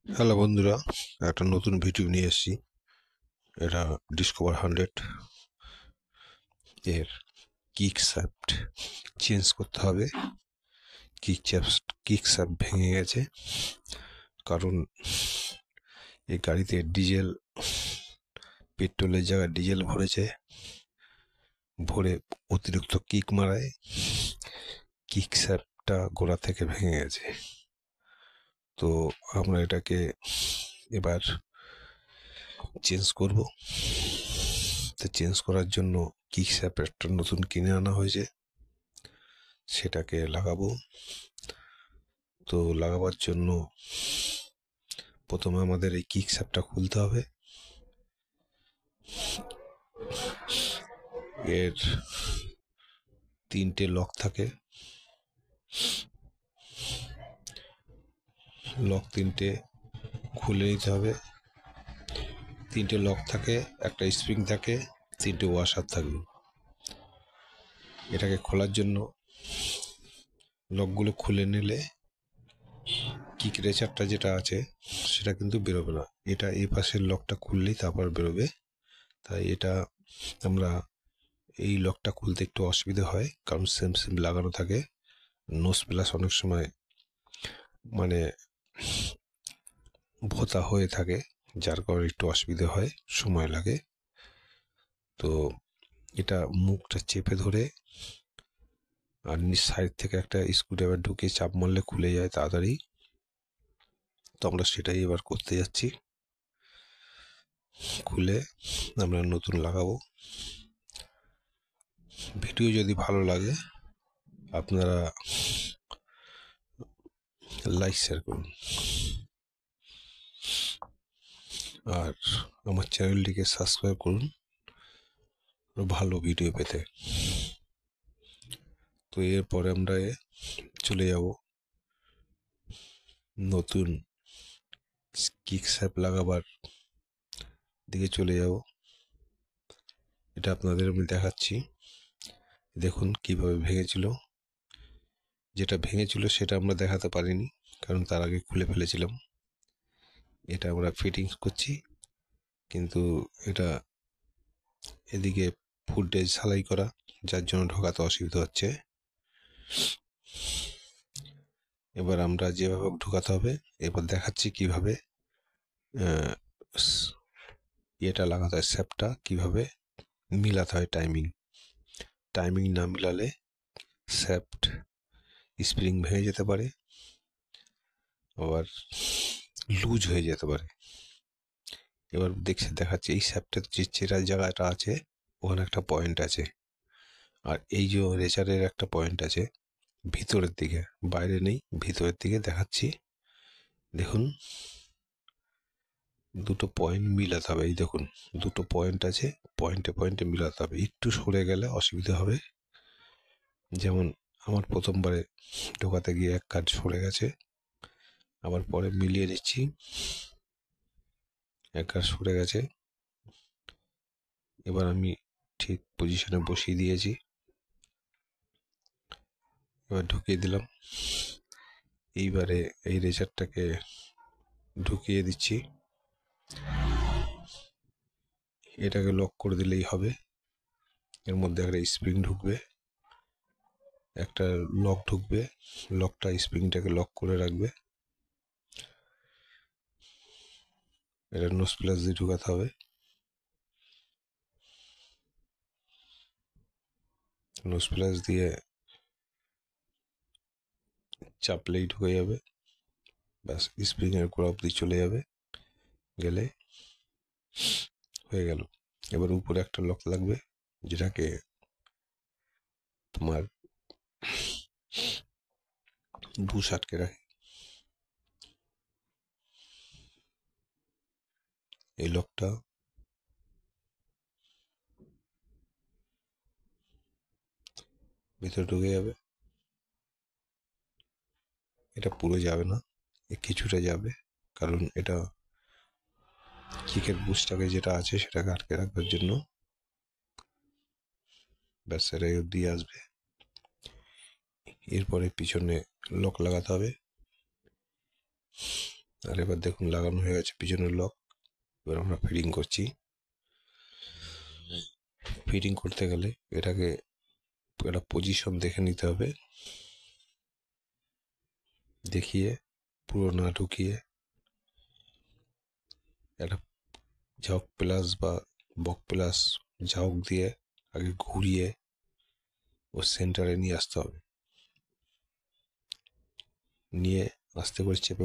Hello বন্ধুরা, একটা নতুন ভিডিও নিয়ে এসেছি। এটা ডিসকভার 100 এর কিক শ্যাফট চেঞ্জ করতে হবে। কিক শ্যাফট ভেঙে গেছে, কারণ এই গাড়িতে পেট্রোলের জায়গায় ডিজেল ভরে অতিরিক্ত কিক মারায় কিক শ্যাফটটা গোড়া থেকে ভেঙে গেছে। তো আমরা এটাকে এবার চেঞ্জ করব। তো চেঞ্জ করার জন্য কিক শ্যাফট একটা নতুন কিনে আনা হয়েছে, সেটাকে লাগাবো। তো লাগাবার জন্য প্রথমে আমাদের এই কিক শ্যাফটটা খুলতে হবে। এর 3টে লক থাকে, লক 3টে খুলে নিতে হবে। 3টে লক থাকে, একটা স্প্রিং থাকে, 3টে ওয়াশার থাকবে। এটাকে খোলার জন্য লকগুলো খুলে নিলে কিক রেচারটা যেটা আছে সেটা কিন্তু বেরোবে না। এটা এই পাশের লকটা খুললেই তারপর বেরোবে। তাই এটা আমরা এই লকটা খুলতে একটু অসুবিধা হয়, কারণ সেম লাগানো থাকে। নোজ প্লাস অনেক সময় মানে ভোতা হয়ে থাকে, যার কারণে একটু অসুবিধা হয়, সময় লাগে। তো এটা মুখটা চেপে ধরে আর সাইড থেকে একটা স্ক্রুড্রাইভার ঢুকিয়ে চাপ মারলে খুলে যায় তাড়াতাড়ি। তো আমরা সেটাই এবার করতে যাচ্ছি। খুলে আমরা নতুন লাগাবো। ভিডিও যদি ভালো লাগে আপনারা লাইক শেয়ার করুন, আর আমার চ্যানেলটিকে সাবস্ক্রাইব করুন ভালো ভিডিও পেতে। তো এরপরে আমরা চলে যাব নতুন কিক শ্যাফট লাগাবার দিকে চলে যাব। এটা আপনাদের আমি দেখাচ্ছি। দেখুন কিভাবে ভেঙেছিল। যেটা ভেঙেছিল সেটা আমরা দেখাতে পারিনি, কারণ তার আগে খুলে ফেলেছিলাম। এটা আমরা ফিটিংস করছি, কিন্তু এটা এদিকে ফুটেজ ঝালাই করা, যার জন্য ঢোকাতে অসুবিধা হচ্ছে। এবার আমরা যেভাবে ঢোকাতে হবে, এবার দেখাচ্ছি কিভাবে এটা লাগাতে হয়, শ্যাফটটা কিভাবে মিলাতে হয়। টাইমিং না মিলালে শ্যাফট স্প্রিং ভেঙে যেতে পারে, আবার লুজ হয়ে যেতে পারে। এবার দেখাচ্ছি এই শ্যাফটের যে চেরার জায়গাটা আছে ওখানে একটা পয়েন্ট আছে, আর এই যে রেচারের একটা পয়েন্ট আছে ভিতরের দিকে, বাইরে নেই, ভিতরের দিকে দেখাচ্ছি। দেখুন দুটো পয়েন্ট মিলাতে হবে। এই দেখুন দুটো পয়েন্ট আছে, পয়েন্টে মিলাতে হবে। একটু সরে গেলে অসুবিধা হবে। যেমন আমার প্রথমবারে ঢোকাতে গিয়ে এক কাজ সরে গেছে, আবার পরে মিলিয়ে নিচ্ছি। এক কাজ সরে গেছে, এবার আমি ঠিক পজিশনে বসিয়ে দিয়েছি। এবার ঢুকিয়ে দিলাম। এইবারে এই রেচারটাকে ঢুকিয়ে দিচ্ছি। এটাকে লক করে দিলেই হবে। এর মধ্যে একটা স্প্রিং ঢুকবে, একটা লক ঢুকবে। লকটা স্প্রিংটাকে লক করে রাখবে। এটা নোজ প্লাস দিয়ে ঢুকাতে হবে। নোজ প্লাস দিয়ে চাপলেই ঢুকে যাবে, ব্যাস স্প্রিং এর গোড়া অব্দি চলে যাবে, গেলে হয়ে গেল। এবার উপরে একটা লক লাগবে, যেটাকে তোমার বুশ আটকে রাখে। এই লকটা ভিতরে ঢুকে যাবে। এটা পুরো যাবে না, কিছুটা যাবে, কারণ এটা কিকের বুশটাকে যেটা আছে সেটাকে আটকে রাখবার জন্য। ব্যাস এটা দিয়ে আসবে। এরপরে পিছনে লক লাগাতে হবে। আর এবার দেখুন লাগানো হয়ে গেছে পিছনের লক। এবার আমরা ফিটিং করছি। ফিটিং করতে গেলে এটাকে একটা পজিশন দেখে নিতে হবে, দেখিয়ে পুরো না ঢুকিয়ে একটা ঝক প্লাস বা বক প্লাস ঝাউক দিয়ে আগে ঘুরিয়ে ও সেন্টারে নিয়ে আসতে হবে। নিয়ে আস্তে করে চেপে